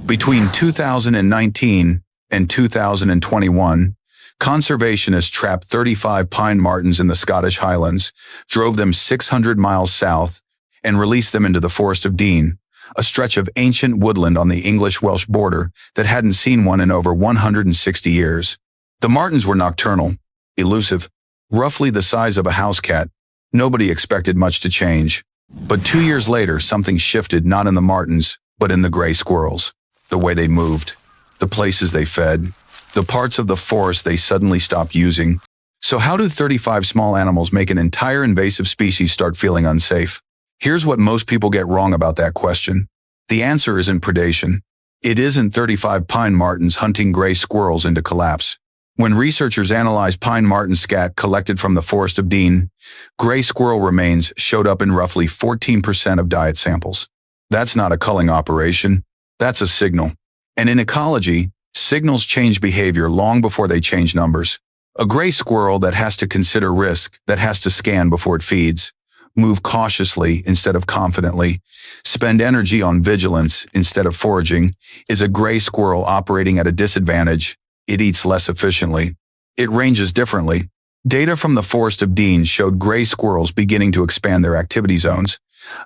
Between 2019 and 2021, conservationists trapped 35 pine martens in the Scottish Highlands, drove them 600 miles south, and released them into the Forest of Dean, a stretch of ancient woodland on the English-Welsh border that hadn't seen one in over 160 years. The martens were nocturnal, elusive, roughly the size of a house cat. Nobody expected much to change. But 2 years later, something shifted, not in the martens, but in the gray squirrels. The way they moved, the places they fed, the parts of the forest they suddenly stopped using. So how do 35 small animals make an entire invasive species start feeling unsafe? Here's what most people get wrong about that question. The answer isn't predation. It isn't 35 pine martens hunting gray squirrels into collapse. When researchers analyzed pine marten scat collected from the Forest of Dean, gray squirrel remains showed up in roughly 14% of diet samples. That's not a culling operation. That's a signal. And in ecology, signals change behavior long before they change numbers. A gray squirrel that has to consider risk, that has to scan before it feeds, move cautiously instead of confidently, spend energy on vigilance instead of foraging, is a gray squirrel operating at a disadvantage. It eats less efficiently. It ranges differently. Data from the Forest of Dean showed gray squirrels beginning to expand their activity zones,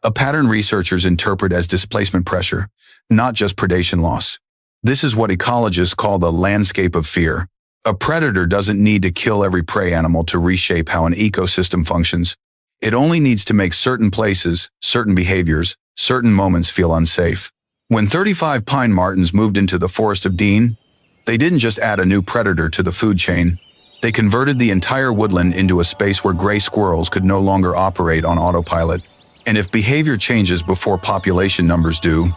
a pattern researchers interpret as displacement pressure, not just predation loss. This is what ecologists call the landscape of fear. A predator doesn't need to kill every prey animal to reshape how an ecosystem functions. It only needs to make certain places, certain behaviors, certain moments feel unsafe. When 35 pine martens moved into the Forest of Dean, they didn't just add a new predator to the food chain. They converted the entire woodland into a space where gray squirrels could no longer operate on autopilot. And if behavior changes before population numbers do,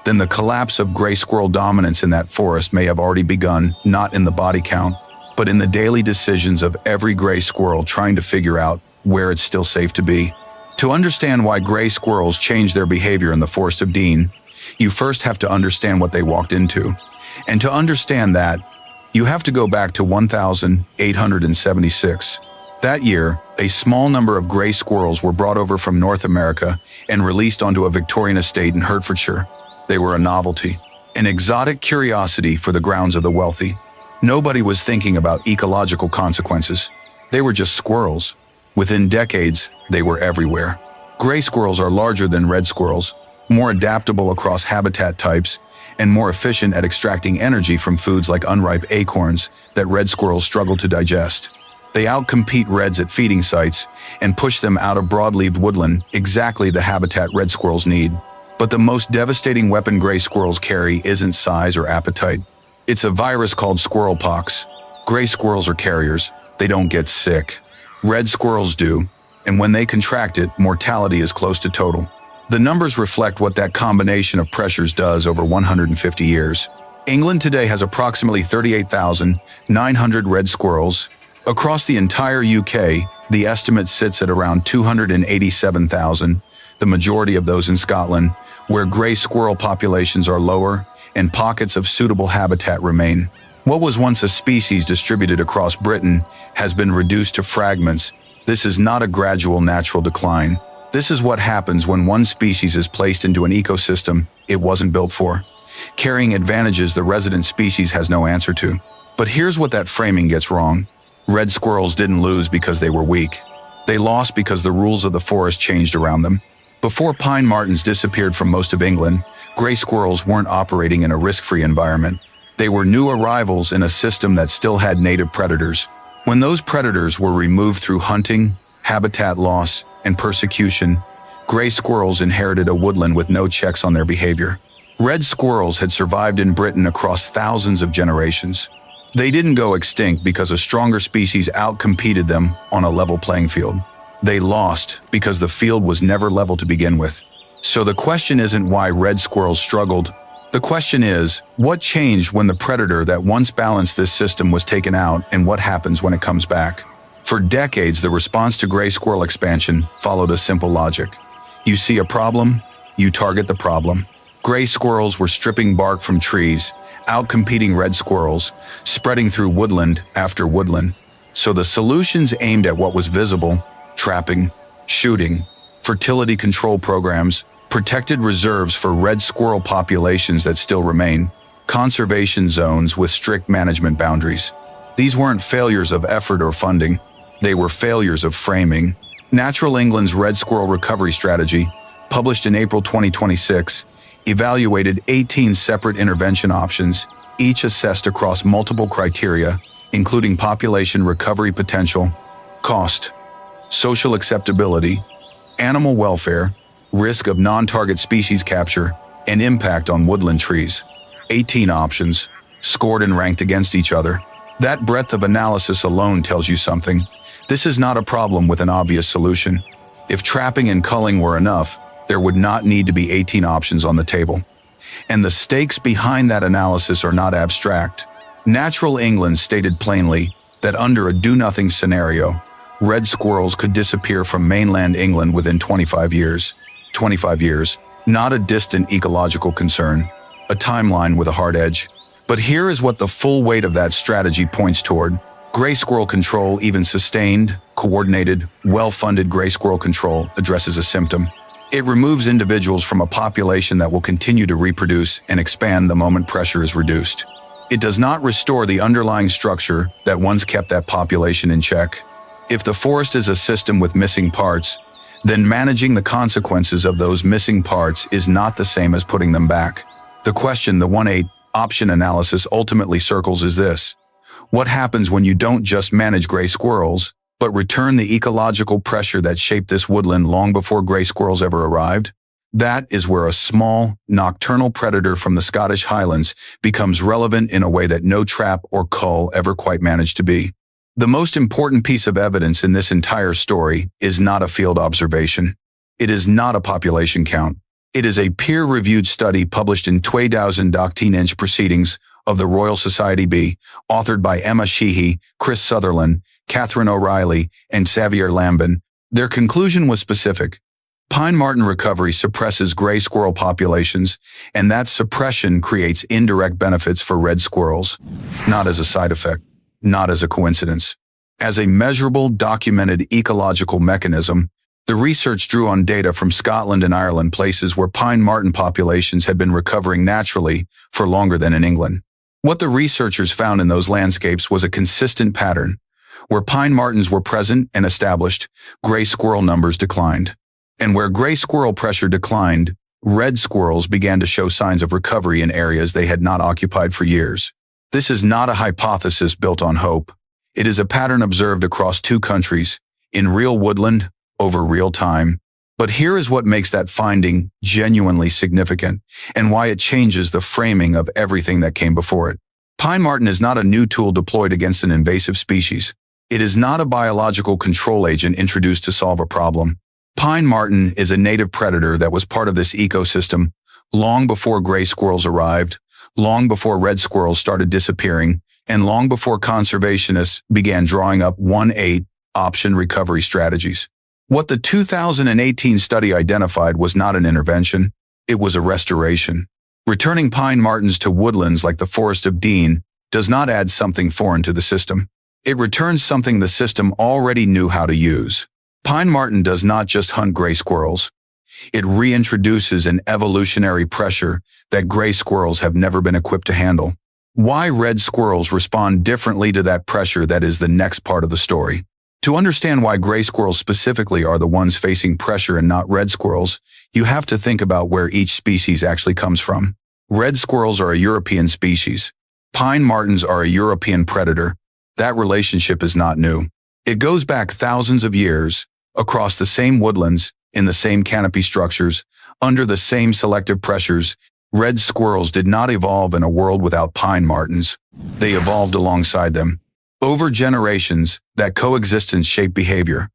then the collapse of gray squirrel dominance in that forest may have already begun, not in the body count, but in the daily decisions of every gray squirrel trying to figure out where it's still safe to be. To understand why gray squirrels change their behavior in the Forest of Dean, you first have to understand what they walked into. And to understand that, you have to go back to 1876. That year, a small number of gray squirrels were brought over from North America and released onto a Victorian estate in Hertfordshire. They were a novelty, an exotic curiosity for the grounds of the wealthy. Nobody was thinking about ecological consequences. They were just squirrels. Within decades, they were everywhere. Gray squirrels are larger than red squirrels, more adaptable across habitat types, and more efficient at extracting energy from foods like unripe acorns that red squirrels struggle to digest. They outcompete reds at feeding sites and push them out of broadleaved woodland, exactly the habitat red squirrels need. But the most devastating weapon gray squirrels carry isn't size or appetite. It's a virus called squirrel pox. Gray squirrels are carriers. They don't get sick. Red squirrels do, and when they contract it, mortality is close to total. The numbers reflect what that combination of pressures does over 150 years. England today has approximately 38,900 red squirrels. Across the entire UK, the estimate sits at around 287,000, the majority of those in Scotland, where gray squirrel populations are lower and pockets of suitable habitat remain. What was once a species distributed across Britain has been reduced to fragments. This is not a gradual natural decline. This is what happens when one species is placed into an ecosystem it wasn't built for, carrying advantages the resident species has no answer to. But here's what that framing gets wrong. Red squirrels didn't lose because they were weak. They lost because the rules of the forest changed around them. Before pine martens disappeared from most of England, gray squirrels weren't operating in a risk-free environment. They were new arrivals in a system that still had native predators. When those predators were removed through hunting, habitat loss, and persecution, gray squirrels inherited a woodland with no checks on their behavior. Red squirrels had survived in Britain across thousands of generations. They didn't go extinct because a stronger species outcompeted them on a level playing field. They lost because the field was never level to begin with. So the question isn't why red squirrels struggled. The question is, what changed when the predator that once balanced this system was taken out, and what happens when it comes back? For decades, the response to gray squirrel expansion followed a simple logic. You see a problem, you target the problem. Gray squirrels were stripping bark from trees, outcompeting red squirrels, spreading through woodland after woodland. So the solutions aimed at what was visible: trapping, shooting, fertility control programs, protected reserves for red squirrel populations that still remain, conservation zones with strict management boundaries. These weren't failures of effort or funding, they were failures of framing. Natural England's Red Squirrel Recovery Strategy, published in April 2026, evaluated 18 separate intervention options, each assessed across multiple criteria, including population recovery potential, cost, social acceptability, animal welfare, risk of non-target species capture, and impact on woodland trees. 18 options, scored and ranked against each other. That breadth of analysis alone tells you something. This is not a problem with an obvious solution. If trapping and culling were enough, there would not need to be 18 options on the table. And the stakes behind that analysis are not abstract. Natural England stated plainly that under a do-nothing scenario, red squirrels could disappear from mainland England within 25 years. 25 years, not a distant ecological concern, a timeline with a hard edge. But here is what the full weight of that strategy points toward. Gray squirrel control, even sustained, coordinated, well-funded gray squirrel control, addresses a symptom. It removes individuals from a population that will continue to reproduce and expand the moment pressure is reduced. It does not restore the underlying structure that once kept that population in check. If the forest is a system with missing parts, then managing the consequences of those missing parts is not the same as putting them back. The question the 1-8 option analysis ultimately circles is this: what happens when you don't just manage gray squirrels, but return the ecological pressure that shaped this woodland long before gray squirrels ever arrived? That is where a small, nocturnal predator from the Scottish Highlands becomes relevant in a way that no trap or cull ever quite managed to be. The most important piece of evidence in this entire story is not a field observation. It is not a population count. It is a peer-reviewed study published in 2018 Proceedings of the Royal Society B, authored by Emma Sheehy, Chris Sutherland, Catherine O'Reilly, and Xavier Lambin. Their conclusion was specific. Pine marten recovery suppresses gray squirrel populations, and that suppression creates indirect benefits for red squirrels, not as a side effect. Not as a coincidence. As a measurable, documented ecological mechanism, the research drew on data from Scotland and Ireland, places where pine marten populations had been recovering naturally for longer than in England. What the researchers found in those landscapes was a consistent pattern. Where pine martens were present and established, gray squirrel numbers declined. And where gray squirrel pressure declined, red squirrels began to show signs of recovery in areas they had not occupied for years. This is not a hypothesis built on hope. It is a pattern observed across two countries, in real woodland, over real time. But here is what makes that finding genuinely significant, and why it changes the framing of everything that came before it. Pine marten is not a new tool deployed against an invasive species. It is not a biological control agent introduced to solve a problem. Pine marten is a native predator that was part of this ecosystem long before gray squirrels arrived, long before red squirrels started disappearing, and long before conservationists began drawing up 1-8 option recovery strategies. What the 2018 study identified was not an intervention, it was a restoration. Returning pine martens to woodlands like the Forest of Dean does not add something foreign to the system. It returns something the system already knew how to use. Pine marten does not just hunt gray squirrels. It reintroduces an evolutionary pressure that gray squirrels have never been equipped to handle. Why red squirrels respond differently to that pressure, that is the next part of the story. To understand why gray squirrels specifically are the ones facing pressure and not red squirrels, you have to think about where each species actually comes from. Red squirrels are a European species. Pine martens are a European predator. That relationship is not new. It goes back thousands of years, across the same woodlands, in the same canopy structures, under the same selective pressures. Red squirrels did not evolve in a world without pine martens. They evolved alongside them. Over generations, that coexistence shaped behavior.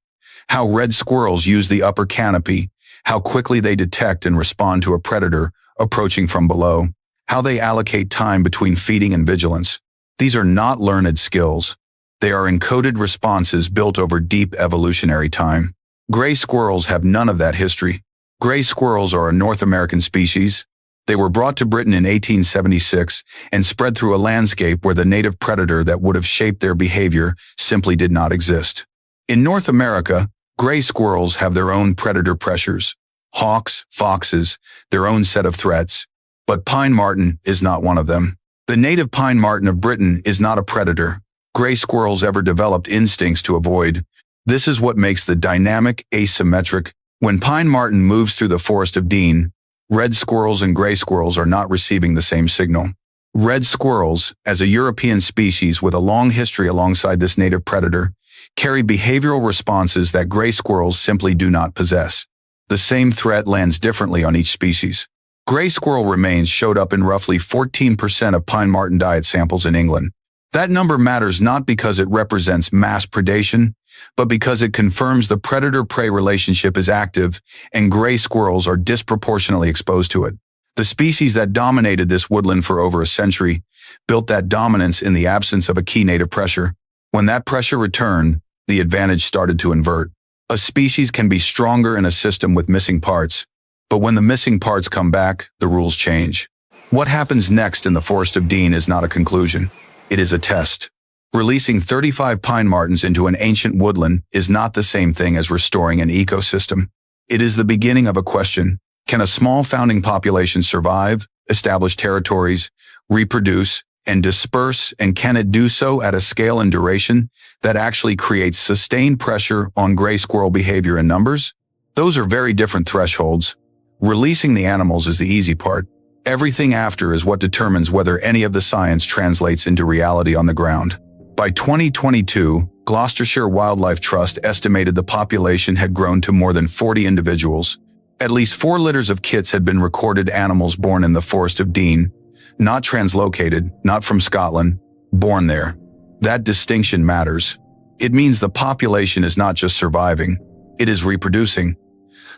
How red squirrels use the upper canopy, how quickly they detect and respond to a predator approaching from below, how they allocate time between feeding and vigilance. These are not learned skills. They are encoded responses built over deep evolutionary time. Gray squirrels have none of that history. Gray squirrels are a North American species. They were brought to Britain in 1876 and spread through a landscape where the native predator that would have shaped their behavior simply did not exist. In North America, gray squirrels have their own predator pressures. hawks, foxes, their own set of threats. But pine marten is not one of them. The native pine marten of Britain is not a predator gray squirrels ever developed instincts to avoid. This is what makes the dynamic asymmetric. When pine marten moves through the forest of Dean, red squirrels and gray squirrels are not receiving the same signal. Red squirrels, as a European species with a long history alongside this native predator, carry behavioral responses that gray squirrels simply do not possess. The same threat lands differently on each species. Gray squirrel remains showed up in roughly 14% of pine marten diet samples in England. That number matters not because it represents mass predation, but because it confirms the predator-prey relationship is active and gray squirrels are disproportionately exposed to it. The species that dominated this woodland for over a century built that dominance in the absence of a key native pressure. When that pressure returned, the advantage started to invert. A species can be stronger in a system with missing parts, but when the missing parts come back, the rules change. What happens next in the Forest of Dean is not a conclusion. It is a test. Releasing 35 pine martens into an ancient woodland is not the same thing as restoring an ecosystem. It is the beginning of a question. Can a small founding population survive, establish territories, reproduce, and disperse, and can it do so at a scale and duration that actually creates sustained pressure on gray squirrel behavior and numbers? Those are very different thresholds. Releasing the animals is the easy part. Everything after is what determines whether any of the science translates into reality on the ground. By 2022, Gloucestershire Wildlife Trust estimated the population had grown to more than 40 individuals. At least 4 litters of kits had been recorded animals born in the Forest of Dean, not translocated, not from Scotland, born there. That distinction matters. It means the population is not just surviving, it is reproducing.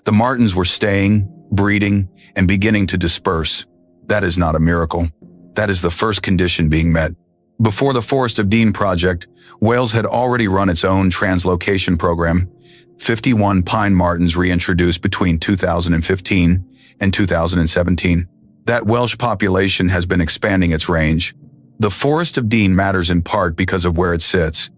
The martens were staying, breeding, and beginning to disperse. That is not a miracle. That is the first condition being met. Before the Forest of Dean project, Wales had already run its own translocation program. 51 pine martens reintroduced between 2015 and 2017. That Welsh population has been expanding its range. The Forest of Dean matters in part because of where it sits.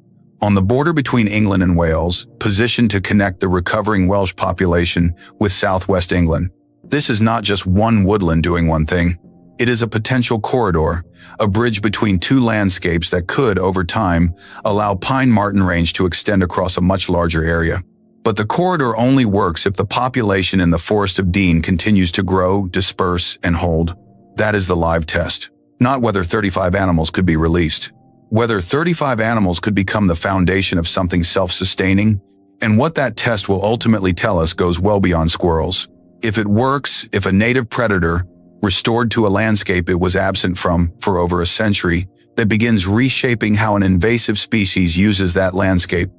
On the border between England and Wales, positioned to connect the recovering Welsh population with southwest England. This is not just one woodland doing one thing. It is a potential corridor, a bridge between two landscapes that could, over time, allow pine marten range to extend across a much larger area. But the corridor only works if the population in the Forest of Dean continues to grow, disperse, and hold. That is the live test. Not whether 35 animals could be released. Whether 35 animals could become the foundation of something self-sustaining, and what that test will ultimately tell us goes well beyond squirrels. If it works, if a native predator, restored to a landscape it was absent from for over a century, that begins reshaping how an invasive species uses that landscape,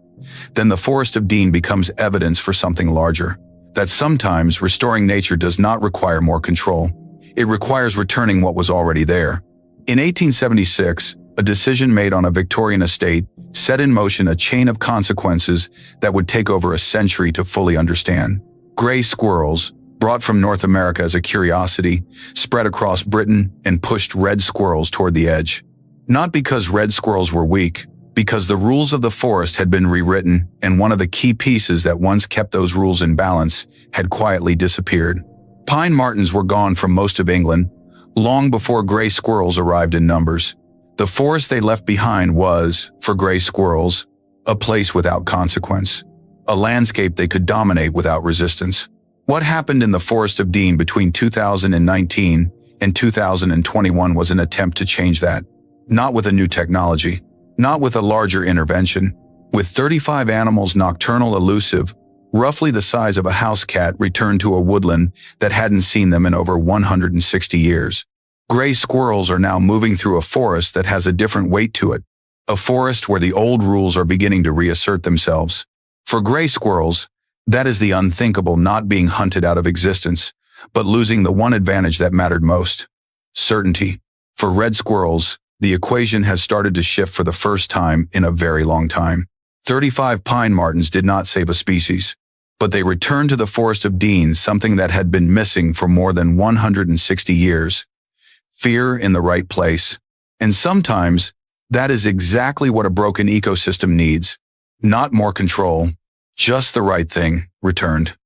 then the Forest of Dean becomes evidence for something larger. That sometimes restoring nature does not require more control. It requires returning what was already there. In 1876, a decision made on a Victorian estate set in motion a chain of consequences that would take over a century to fully understand. Gray squirrels, brought from North America as a curiosity, spread across Britain and pushed red squirrels toward the edge. Not because red squirrels were weak, because the rules of the forest had been rewritten, and one of the key pieces that once kept those rules in balance had quietly disappeared. Pine martens were gone from most of England, long before gray squirrels arrived in numbers. The forest they left behind was, for gray squirrels, a place without consequence, a landscape they could dominate without resistance. What happened in the Forest of Dean between 2019 and 2021 was an attempt to change that. Not with a new technology, not with a larger intervention. With 35 animals nocturnal elusive, roughly the size of a house cat returned to a woodland that hadn't seen them in over 160 years. Gray squirrels are now moving through a forest that has a different weight to it. A forest where the old rules are beginning to reassert themselves. For gray squirrels, that is the unthinkable not being hunted out of existence, but losing the one advantage that mattered most: certainty. For red squirrels, the equation has started to shift for the first time in a very long time. 35 pine martens did not save a species, but they returned to the Forest of Dean something that had been missing for more than 160 years. Fear in the right place. And sometimes, that is exactly what a broken ecosystem needs. Not more control. Just the right thing returned.